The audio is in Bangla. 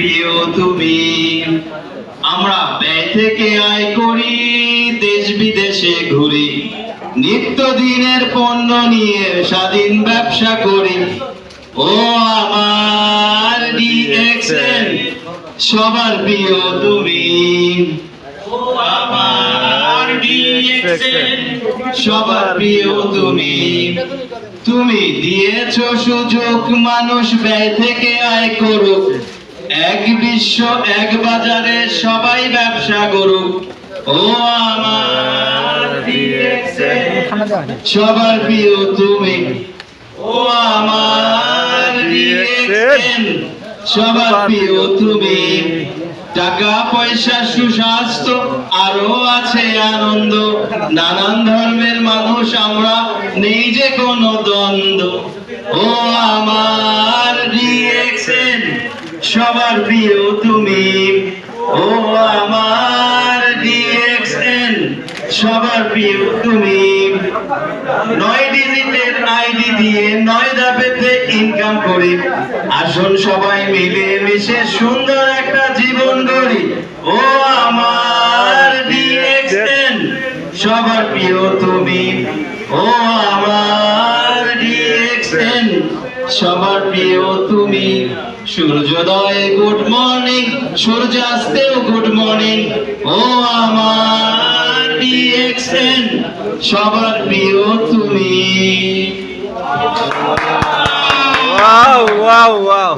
প্রিয় তুমি। আমরা ব্যয় থেকে আয় করি, দেশ বিদেশে ঘুরি, নিত্যদিনের পণ্য নিয়ে স্বাধীন ব্যবসা করি। ও আমার ডিএক্সএন, সবার প্রিয় তুমি। ও আমার ডিএক্সএন, সবার প্রিয় তুমি। তুমি দিয়েছো সুযোগ মানুষ ব্যয় থেকে আয় করুক, এক বিশ্ব এক বাজারে সবাই ব্যবসা করুক। ও আমার ডিএক্সএন, সবার প্রিয় তুমি। ও আমার ডিএক্সএন, সবার প্রিয় তুমি। টাকা পয়সা সুস্বাস্থ্য আরো আছে আনন্দ, নানান ধর্মের মানুষ আমরা, নেই যে কোনো দ্বন্দ্ব। ও আমার ডিএক্সএন, সবার প্রিয় তুমি। ও আমার ডিএক্সএন, সবার প্রিয় তুমি। 9 ডিজিটের আইডি দিয়ে 9 ধাপেতে ইনকাম করি, আসুন সবাই মিলে মিশে সুন্দর একটা জীবন গড়ি। ও আমার ডিএক্সএন, সবার প্রিয় তুমি। ও আমার ডিএক্সএন, সবার প্রিয় তুমি। সূর্যোদয়ে গুড মর্নিং, সূর্যাস্তেও গুড মর্নিং। ও আমার ডিএক্সএন, সবার প্রিয় তুমি। Wow, wow, wow.